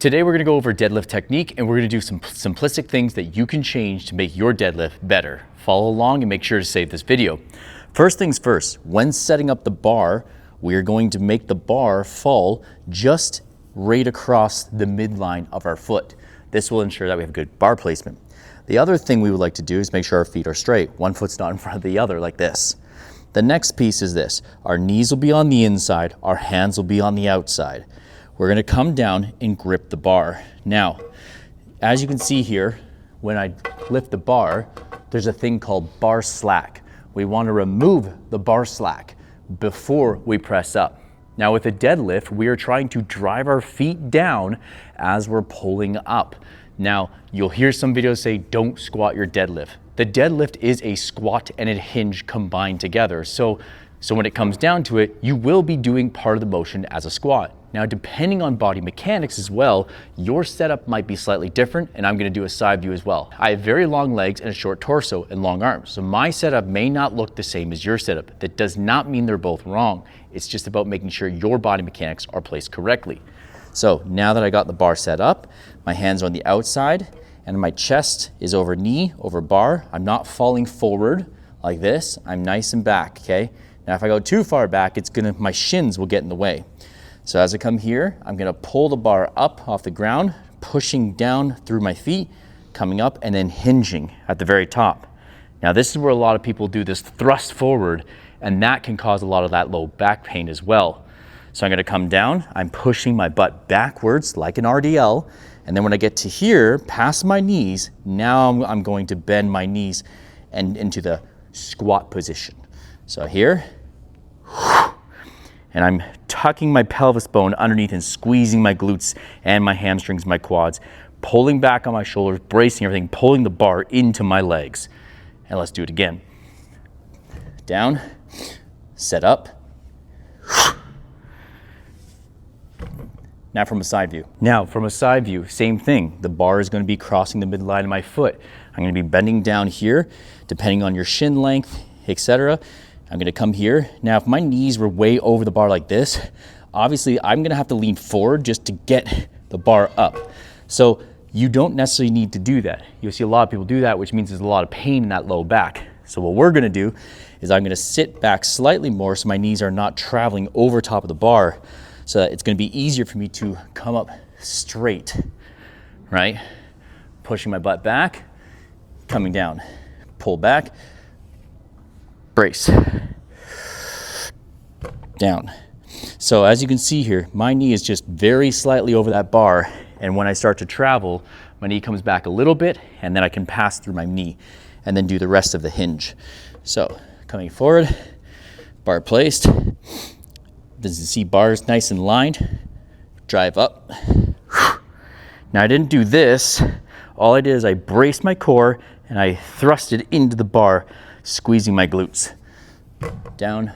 Today we're going to go over deadlift technique, and we're going to do some simplistic things that you can change to make your deadlift better. Follow along and make sure to save this video. First things first, when setting up the bar, we're going to make the bar fall just right across the midline of our foot. This will ensure that we have good bar placement. The other thing we would like to do is make sure our feet are straight. One foot's not in front of the other like this. The next piece is this. Our knees will be on the inside, our hands will be on the outside. We're going to come down and grip the bar. Now, as you can see here, when I lift the bar, there's a thing called bar slack. We want to remove the bar slack before we press up. Now with a deadlift, we are trying to drive our feet down as we're pulling up. Now, you'll hear some videos say, don't squat your deadlift. The deadlift is a squat and a hinge combined together. So when it comes down to it, you will be doing part of the motion as a squat. Now, depending on body mechanics as well, your setup might be slightly different, and I'm gonna do a side view as well. I have very long legs and a short torso and long arms, so my setup may not look the same as your setup. That does not mean they're both wrong. It's just about making sure your body mechanics are placed correctly. So now that I got the bar set up, my hands are on the outside, and my chest is over knee, over bar. I'm not falling forward like this. I'm nice and back, okay? Now, if I go too far back, my shins will get in the way. So as I come here, I'm gonna pull the bar up off the ground, pushing down through my feet, coming up, and then hinging at the very top. Now, this is where a lot of people do this thrust forward, and that can cause a lot of that low back pain as well. So I'm gonna come down, I'm pushing my butt backwards like an RDL, and then when I get to here, past my knees, now I'm going to bend my knees and into the squat position. So here, and I'm tucking my pelvis bone underneath and squeezing my glutes and my hamstrings, my quads, pulling back on my shoulders, bracing everything, pulling the bar into my legs. And let's do it again. Down, set up. Now from a side view. Now from a side view, same thing. The bar is going to be crossing the midline of my foot. I'm going to be bending down here, depending on your shin length, etc. I'm gonna come here. Now, if my knees were way over the bar like this, obviously I'm gonna have to lean forward just to get the bar up. So you don't necessarily need to do that. You'll see a lot of people do that, which means there's a lot of pain in that low back. So what we're gonna do is I'm gonna sit back slightly more so my knees are not traveling over top of the bar, so that it's gonna be easier for me to come up straight, right? Pushing my butt back, coming down, pull back, brace, down. So as you can see here, my knee is just very slightly over that bar, and when I start to travel, my knee comes back a little bit, and then I can pass through my knee and then do the rest of the hinge. So coming forward, bar placed. As you see, bars nice and lined, drive up. Now I didn't do this. All I did is I braced my core and I thrusted into the bar, squeezing my glutes. Down.